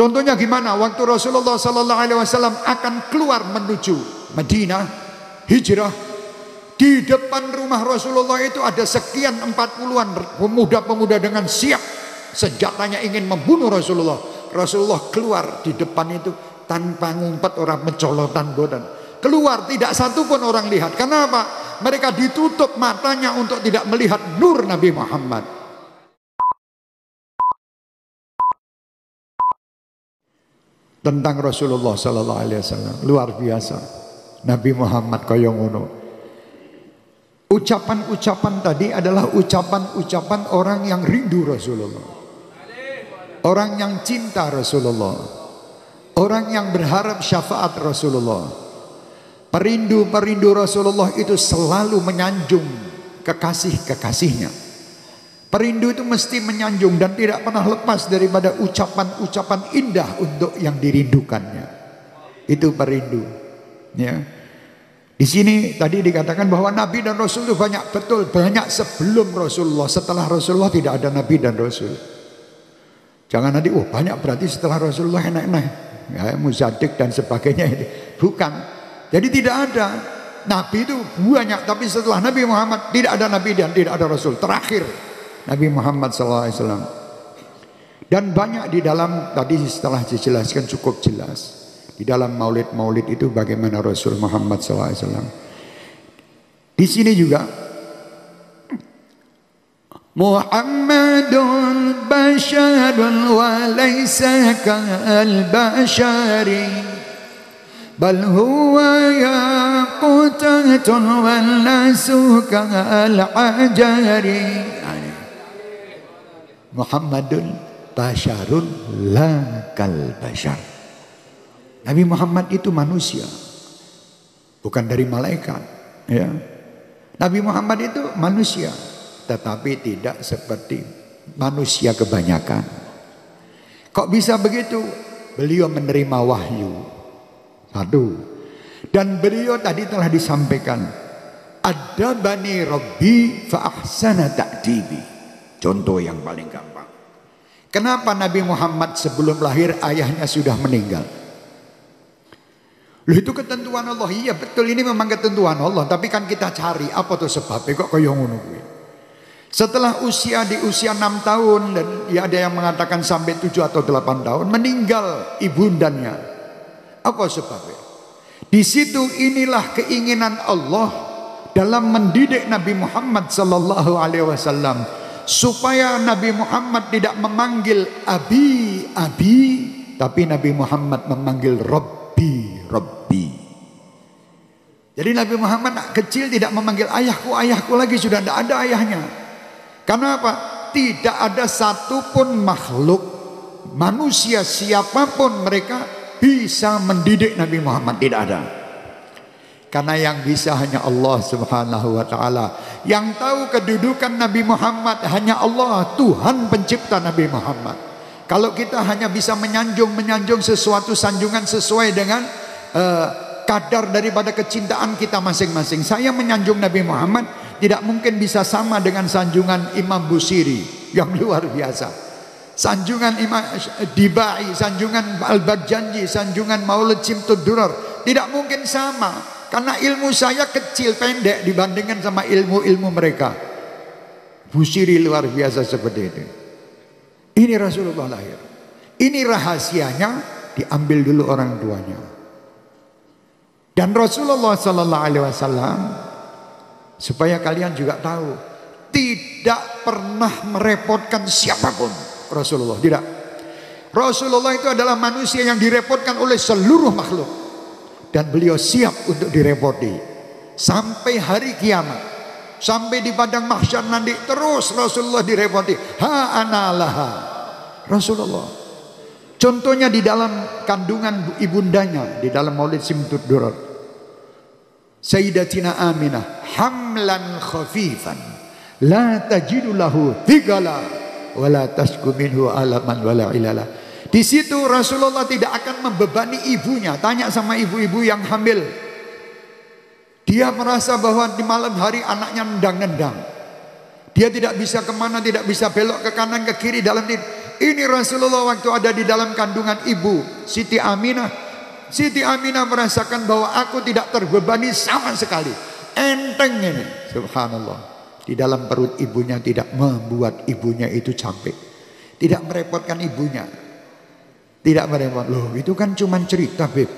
Contohnya gimana? Waktu Rasulullah sallallahu alaihi wasallam akan keluar menuju Madinah, hijrah, di depan rumah Rasulullah itu ada sekian 40-an pemuda-pemuda dengan siap senjatanya ingin membunuh Rasulullah. Rasulullah keluar di depan itu tanpa ngumpet, orang mencolotan bodan. Keluar, tidak satu pun orang lihat. Kenapa? Mereka ditutup matanya untuk tidak melihat nur Nabi Muhammad. Tentang Rasulullah sallallahu alaihi wasallam luar biasa. Nabi Muhammad kaya ngono. Ucapan-ucapan tadi adalah ucapan-ucapan orang yang rindu Rasulullah, orang yang cinta Rasulullah, orang yang berharap syafaat Rasulullah. Perindu-perindu Rasulullah itu selalu menyanjung kekasih-kekasihnya. Perindu itu mesti menyanjung dan tidak pernah lepas daripada ucapan-ucapan indah untuk yang dirindukannya. Itu perindu. Ya. Di sini tadi dikatakan bahwa Nabi dan Rasul itu banyak, betul, banyak sebelum Rasulullah. Setelah Rasulullah tidak ada Nabi dan Rasul. Jangan nanti, oh banyak berarti setelah Rasulullah enak-enak. Ya, Muzadik dan sebagainya ini. Bukan. Jadi tidak ada. Nabi itu banyak, tapi setelah Nabi Muhammad tidak ada Nabi dan tidak ada Rasul. Terakhir Nabi Muhammad SAW. Dan banyak di dalam, tadi setelah dijelaskan cukup jelas. Di dalam maulid-maulid itu bagaimana Rasul Muhammad SAW. Di sini juga Muhammadun basyarun wa laysa kal bashari bal huwa yaqutatun wal nasu kal ajari. Muhammadun basyarun la kal bashar. Nabi Muhammad itu manusia, bukan dari malaikat. Ya. Nabi Muhammad itu manusia, tetapi tidak seperti manusia kebanyakan. Kok bisa begitu? Beliau menerima wahyu. Satu. Dan beliau tadi telah disampaikan, Adabani Rabbi fa ahsana ta'dibi. Contoh yang paling gampang. Kenapa Nabi Muhammad sebelum lahir ayahnya sudah meninggal? Loh, itu ketentuan Allah. Iya betul, ini memang ketentuan Allah. Tapi kan kita cari apa tuh sebabnya kok kaya ngono kuwi. Setelah di usia 6 tahun dan ya ada yang mengatakan sampai 7 atau 8 tahun meninggal ibundanya. Apa sebabnya? Di situ inilah keinginan Allah dalam mendidik Nabi Muhammad sallallahu alaihi wasallam supaya Nabi Muhammad tidak memanggil abi, tapi Nabi Muhammad memanggil Rabbi. Jadi Nabi Muhammad kecil tidak memanggil ayahku lagi, sudah tidak ada ayahnya. Karena apa? Tidak ada satupun makhluk manusia siapapun mereka bisa mendidik Nabi Muhammad, tidak ada. Karena yang bisa hanya Allah Subhanahu wa taala. Yang tahu kedudukan Nabi Muhammad hanya Allah, Tuhan pencipta Nabi Muhammad. Kalau kita hanya bisa menyanjung sesuatu sanjungan sesuai dengan kadar daripada kecintaan kita masing-masing. Saya menyanjung Nabi Muhammad tidak mungkin bisa sama dengan sanjungan Imam Busiri yang luar biasa. Sanjungan Imam Dibai, sanjungan Al-Barjanji, sanjungan Maulid Simtud Durar tidak mungkin sama karena ilmu saya kecil pendek dibandingkan sama ilmu-ilmu mereka. Busiri luar biasa seperti itu. Ini Rasulullah lahir. Ini rahasianya, diambil dulu orang tuanya. Dan Rasulullah sallallahu alaihi wasallam, supaya kalian juga tahu, tidak pernah merepotkan siapapun. Rasulullah tidak. Rasulullah itu adalah manusia yang direpotkan oleh seluruh makhluk, dan beliau siap untuk direpoti sampai hari kiamat, sampai di padang mahsyar nanti terus Rasulullah direpoti. Ha analaha Rasulullah. Contohnya di dalam kandungan ibundanya, di dalam Maulid Simtud Durar, Sayyidatina Aminah hamlan khafifan la tajidu lahu thigala wala tasku minhu alaman wala ilala. Di situ Rasulullah tidak akan membebani ibunya. Tanya sama ibu-ibu yang hamil, dia merasa bahwa di malam hari anaknya nendang-nendang, dia tidak bisa kemana, tidak bisa belok ke kanan ke kiri dalam tidur. Ini Rasulullah waktu ada di dalam kandungan ibu Siti Aminah. Siti Aminah merasakan bahwa aku tidak terbebani sama sekali. Enteng ini. Subhanallah. Di dalam perut ibunya tidak membuat ibunya itu capek. Tidak merepotkan ibunya. Tidak merepot. Loh itu kan cuma cerita Habib.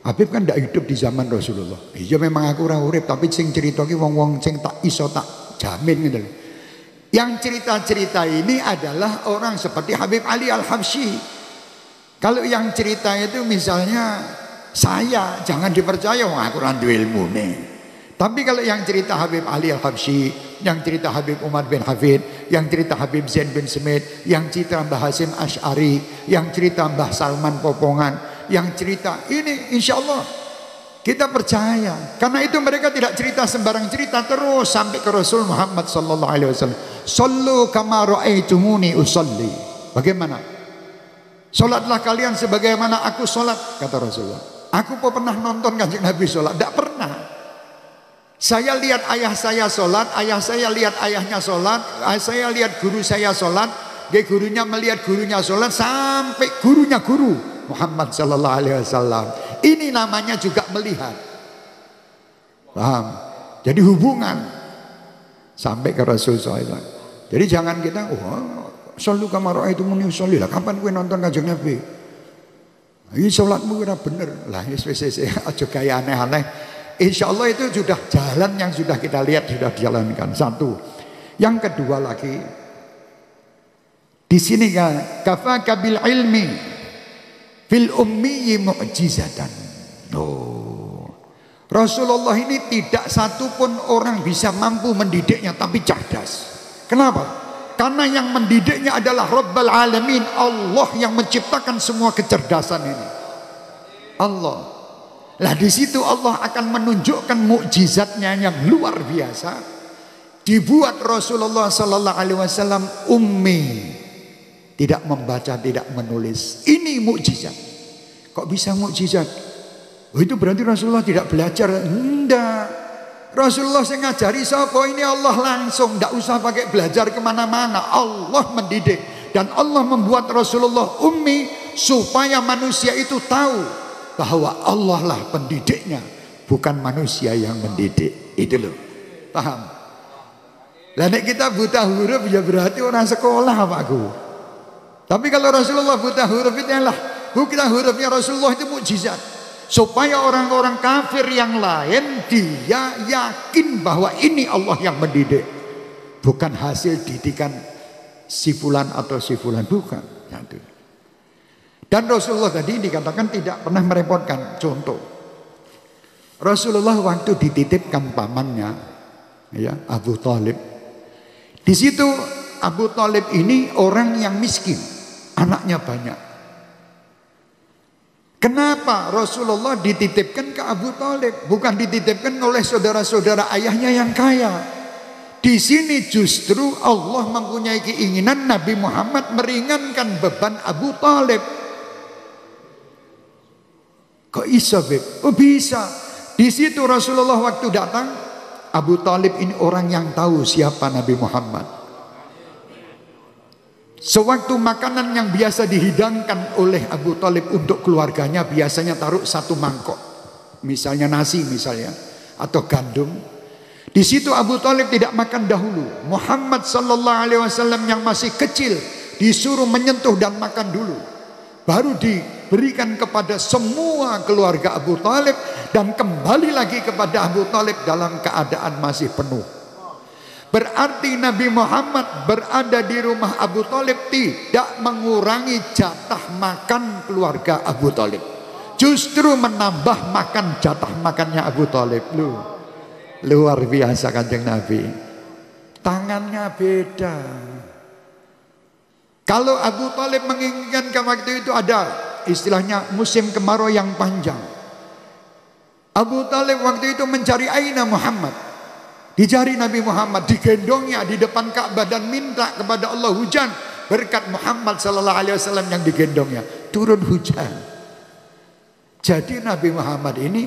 Habib kan tidak hidup di zaman Rasulullah. Iya memang aku ora urip, tapi sing cerita ki wong-wong sing tak iso tak jamin gitu. Yang cerita-cerita ini adalah orang seperti Habib Ali Al-Habsyi. Kalau yang cerita itu misalnya saya, jangan dipercaya, wah aku randu ilmu nih. Tapi kalau yang cerita Habib Ali Al-Habsyi, yang cerita Habib Umar bin Hafid, yang cerita Habib Zain bin Semit, yang cerita Mbah Hasim Asy'ari, yang cerita Mbah Salman Popongan, yang cerita ini insya Allah kita percaya. Karena itu mereka tidak cerita sembarang cerita, terus sampai ke Rasul Muhammad sallallahu alaihi wasallam. Sallu kama ra'aitumuni usolli. Bagaimana? Salatlah kalian sebagaimana aku salat, kata Rasulullah. Aku pernah nonton Kanjeng Nabi salat? Tidak pernah. Saya lihat ayah saya salat, ayah saya lihat ayahnya salat, saya lihat guru saya salat, gurunya melihat gurunya salat, sampai gurunya guru Muhammad sallallahu alaihi wasallam. Ini namanya juga melihat. Paham? Jadi hubungan sampai ke Rasulullah SAW. Jadi jangan kita sallu kama ra'aitumuni usolli. Lah kapan kowe nonton Kanjeng Nabi? Iki salatmu ora bener. Lah wis aja gaya aneh-aneh. Insyaallah itu sudah jalan yang sudah kita lihat, sudah dijalankan. Satu. Yang kedua lagi, di sini kan kafaka bil ilmi fil ummi mu'jizatan. Rasulullah ini tidak satupun orang bisa mampu mendidiknya, tapi cerdas. Kenapa? Karena yang mendidiknya adalah Rabbul Alamin, Allah yang menciptakan semua kecerdasan ini. Allah. Lah di situ Allah akan menunjukkan mukjizatnya yang luar biasa. Dibuat Rasulullah sallallahu alaihi wasallam ummi, tidak membaca, tidak menulis. Ini mukjizat. Kok bisa mukjizat? Oh, itu berarti Rasulullah tidak belajar. Enggak. Rasulullah yang ngajari sapa ini Allah langsung, tidak usah pakai belajar kemana-mana. Allah mendidik dan Allah membuat Rasulullah ummi supaya manusia itu tahu bahwa Allah lah pendidiknya, bukan manusia yang mendidik. Itu loh, paham? Lah nek kita buta huruf ya berarti orang sekolah Pak Gu. Tapi kalau Rasulullah buta huruf itu lah, buta hurufnya Rasulullah itu mukjizat. Supaya orang-orang kafir yang lain dia yakin bahwa ini Allah yang mendidik, bukan hasil didikan si fulan atau si fulan, bukan. Dan Rasulullah tadi dikatakan tidak pernah merepotkan. Contoh, Rasulullah waktu dititipkan pamannya, ya, Abu Thalib. Di situ Abu Thalib ini orang yang miskin, anaknya banyak. Kenapa Rasulullah dititipkan ke Abu Thalib, bukan dititipkan oleh saudara-saudara ayahnya yang kaya? Di sini justru Allah mempunyai keinginan Nabi Muhammad meringankan beban Abu Thalib. Kok bisa, Beb? Oh bisa. Di situ Rasulullah waktu datang, Abu Thalib ini orang yang tahu siapa Nabi Muhammad. Sewaktu makanan yang biasa dihidangkan oleh Abu Thalib untuk keluarganya biasanya taruh satu mangkok, misalnya nasi misalnya atau gandum. Di situ Abu Thalib tidak makan dahulu. Muhammad sallallahu alaihi wasallam yang masih kecil disuruh menyentuh dan makan dulu, baru diberikan kepada semua keluarga Abu Thalib dan kembali lagi kepada Abu Thalib dalam keadaan masih penuh. Berarti Nabi Muhammad berada di rumah Abu Thalib tidak mengurangi jatah makan keluarga Abu Thalib, justru menambah makan jatah makannya Abu Thalib. Luar biasa Kanjeng Nabi. Tangannya beda. Kalau Abu Thalib menginginkan waktu itu ada istilahnya musim kemarau yang panjang. Abu Thalib waktu itu mencari aina Muhammad. Dicari Nabi Muhammad, digendongnya di depan Ka'bah dan minta kepada Allah hujan berkat Muhammad sallallahu alaihi wasallam yang digendongnya, turun hujan. Jadi Nabi Muhammad ini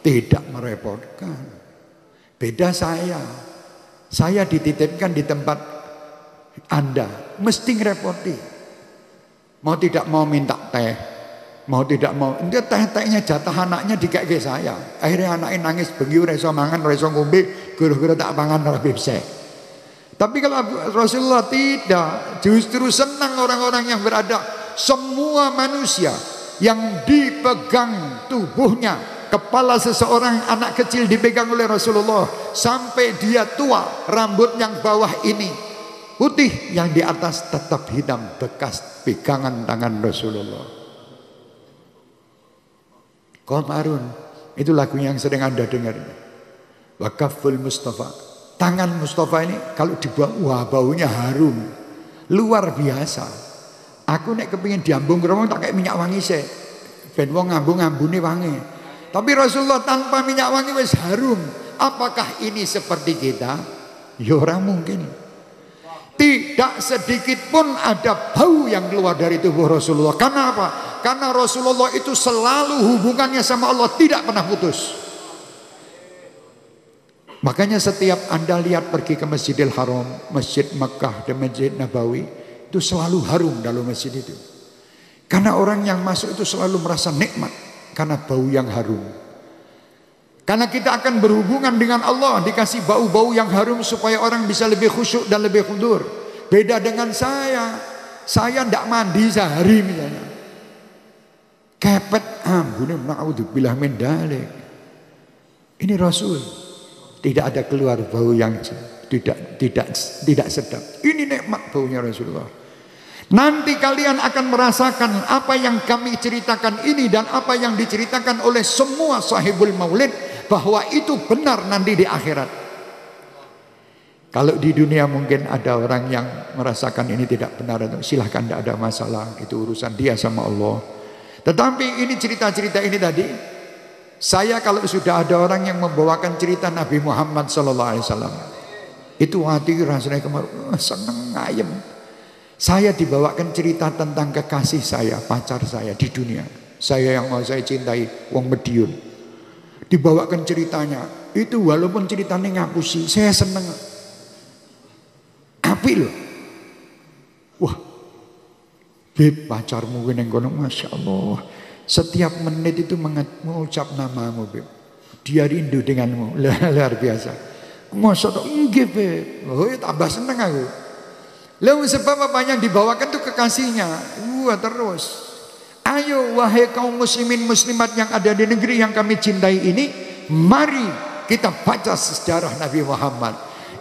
tidak merepotkan. Beda saya dititipkan di tempat Anda, mesti ngerepoti. Mau tidak mau minta teh, mau tidak mau, dia teh-tehnya jatah anaknya dikek saya. Akhirnya anaknya nangis, bengi ora iso mangan, ora iso ngombe, guru-guru tak pangan ora bisa. Tapi kalau Rasulullah tidak, justru senang orang-orang yang berada, semua manusia yang dipegang tubuhnya, kepala seseorang anak kecil dipegang oleh Rasulullah sampai dia tua, rambut yang bawah ini putih, yang di atas tetap hitam, bekas pegangan tangan Rasulullah. Qamarun, itu lagu yang sering Anda dengar. Wakaful Mustafa, tangan Mustafa ini kalau dibuang, wah baunya harum, luar biasa. Aku nek kepingin diambung kromong tak kayak minyak wangi sih, ben wong ngambung-ngambune wangi. Tapi Rasulullah tanpa minyak wangi wis harum. Apakah ini seperti kita? Ya ora mungkin. Tidak sedikit pun ada bau yang keluar dari tubuh Rasulullah. Karena apa? Karena Rasulullah itu selalu hubungannya sama Allah tidak pernah putus. Makanya setiap Anda lihat pergi ke Masjidil Haram, Masjid Mekah dan Masjid Nabawi, itu selalu harum dalam masjid itu. Karena orang yang masuk itu selalu merasa nikmat karena bau yang harum. Karena kita akan berhubungan dengan Allah, dikasih bau-bau yang harum supaya orang bisa lebih khusyuk dan lebih khudur. Beda dengan saya tidak mandi sehari misalnya. Kepet ambune naudzubillah min dzalik. Ini Rasul tidak ada keluar bau yang tidak sedap. Ini nikmat baunya Rasulullah. Nanti kalian akan merasakan apa yang kami ceritakan ini dan apa yang diceritakan oleh semua sahibul maulid, bahwa itu benar nanti di akhirat. Kalau di dunia mungkin ada orang yang merasakan ini tidak benar, silahkan, tidak ada masalah, itu urusan dia sama Allah. Tetapi ini cerita-cerita ini tadi, saya kalau sudah ada orang yang membawakan cerita Nabi Muhammad SAW, itu hati rasanya kemarin seneng ayem. Saya dibawakan cerita tentang kekasih saya, pacar saya di dunia, saya yang mau saya cintai, wong Medion. Dibawakan ceritanya, itu walaupun ceritanya ngapusi, saya seneng. Api loh. Wah, beb, pacarmu yang kono, masya Allah. Setiap menit itu mengucap namamu, beb. Dia rindu denganmu, luar biasa. Masya Allah, enggak beb. Oh, tambah seneng aku. Lalu sebab apa yang dibawakan itu kekasihnya. Wah, terus. Ayo wahai kaum muslimin muslimat yang ada di negeri yang kami cintai ini, mari kita baca sejarah Nabi Muhammad.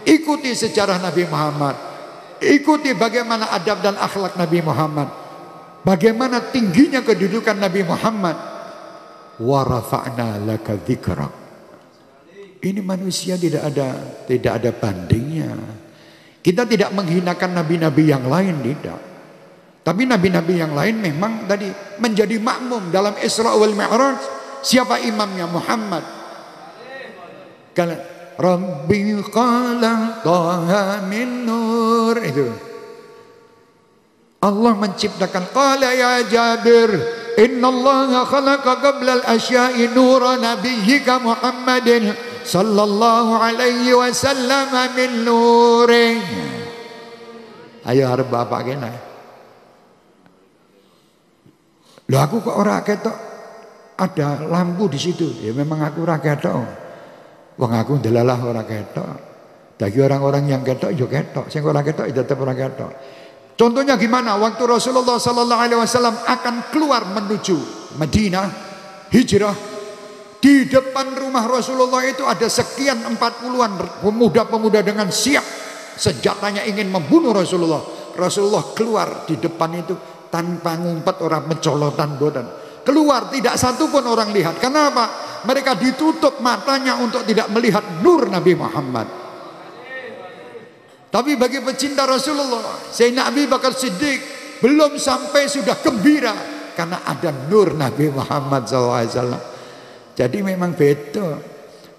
Ikuti sejarah Nabi Muhammad. Ikuti bagaimana adab dan akhlak Nabi Muhammad. Bagaimana tingginya kedudukan Nabi Muhammad. Wa rafa'na laka dzikrak. Ini manusia tidak ada bandingnya. Kita tidak menghinakan nabi-nabi yang lain, tidak. Tapi nabi-nabi yang lain memang tadi menjadi makmum dalam Isra wal Mi'raj. Siapa imamnya? Muhammad. Kalau Rabbi qala taha min nur, itu Allah menciptakan. Qala ya Jabir, inna Allah khalaqa qabla al-asya'i nura nabiyyika Muhammadin sallallahu alaihi wasallam min nurin. Ayo harap bapak kena. Loh, aku kok ora ketok ada lampu di situ. Ya memang aku ora ketok. Wong aku ndelalah ora ketok. Bagi orang-orang yang ketok yo ketok, sing ora ketok tetep ora ketok. Contohnya gimana? Waktu Rasulullah sallallahu alaihi wasallam akan keluar menuju Madinah, hijrah. Di depan rumah Rasulullah itu ada sekian 40-an pemuda-pemuda dengan siap senjatanya ingin membunuh Rasulullah. Rasulullah keluar di depan itu tanpa ngumpet, orang mencolotan bodan. Keluar, tidak satu pun orang lihat. Kenapa? Mereka ditutup matanya untuk tidak melihat nur Nabi Muhammad. Tapi bagi pecinta Rasulullah, Sayyidina Abi Bakar Siddiq belum sampai sudah gembira karena ada nur Nabi Muhammad SAW. Jadi memang beda.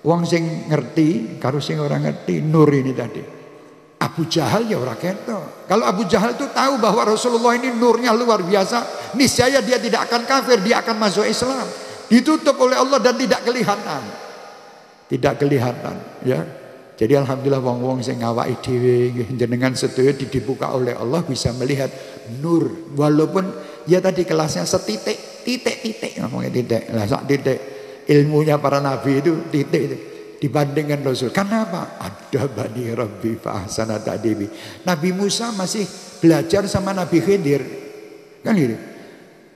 Wong sing ngerti karo sing orang ngerti nur ini tadi. Abu Jahal ya ora ketok. Kalau Abu Jahal itu tahu bahwa Rasulullah ini nurnya luar biasa, niscaya dia tidak akan kafir, dia akan masuk Islam. Ditutup oleh Allah dan tidak kelihatan. Tidak kelihatan, ya. Jadi alhamdulillah wong-wong sing ngawaki dhewe jenengan sedaya dibuka oleh Allah bisa melihat nur. Walaupun ya tadi kelasnya setitik, titik ngomongnya titik. Lah sak titik ilmunya para nabi itu titik itu dibandingkan Rasul. Karena apa? Ada bani Rabbi fa ahsana ta'dibi. Nabi Musa masih belajar sama Nabi Khidir. Kan gitu.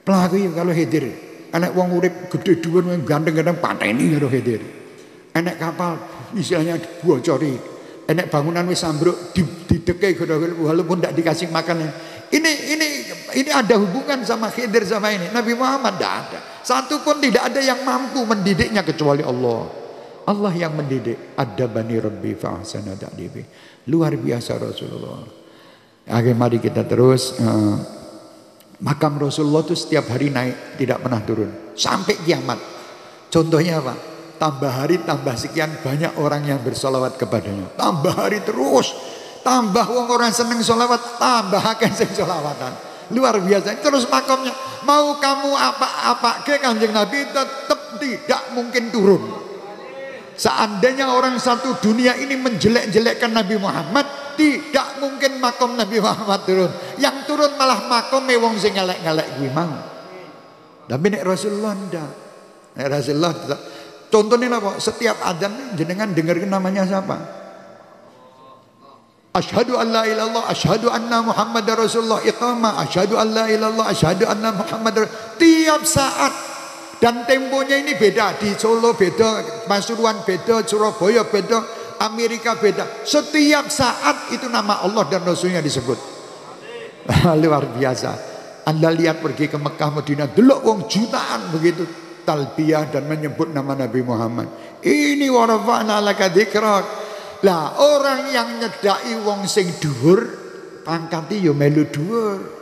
Pelaku ya kalau Khidir. Anak wong urip gede dhuwur ganteng-ganteng pateni karo Khidir. Enek kapal misalnya bocori, enek bangunan wis ambruk dideke walaupun tidak dikasih makan. Ini ada hubungan sama Khidir sama ini. Nabi Muhammad tidak ada. Satu pun tidak ada yang mampu mendidiknya kecuali Allah. Allah yang mendidik. Ada bani Rabbi fa ahsana ta'dibi. Luar biasa Rasulullah. Oke, mari kita terus. Makam Rasulullah itu setiap hari naik, tidak pernah turun sampai kiamat. Contohnya apa? Tambah hari tambah sekian banyak orang yang bersolawat kepadanya. Tambah hari terus. Tambah orang seneng solawat, tambah akeh sing solawatan. Luar biasa. Terus makamnya mau kamu apa ke Kanjeng Nabi tetap tidak mungkin turun. Seandainya orang satu dunia ini menjelek-jelekkan Nabi Muhammad, tidak mungkin makam Nabi Muhammad turun. Yang turun malah makam wong sing ngelek-ngelek kuwi mau. Tapi nek Rasulullah ndak. Nek Rasulullah contohnya apa? Setiap adzan jenengan dengarkan namanya siapa? Asyhadu an la ilaha illallah, asyhadu anna Muhammadar Rasulullah, iqamah, asyhadu an la ilaha illallah, asyhadu anna Muhammadar. Tiap saat dan temponya ini beda. Di Solo beda, Pasuruan beda, Surabaya beda, Amerika beda. Setiap saat itu nama Allah dan Rasulnya disebut. Luar biasa. Anda lihat pergi ke Mekah Madinah, delok wong jutaan begitu talbiyah dan menyebut nama Nabi Muhammad. Ini wa rafa'na laka dzikrak. Lah orang yang nyedaki wong sing dhuwur pangkate yo melu dhuwur.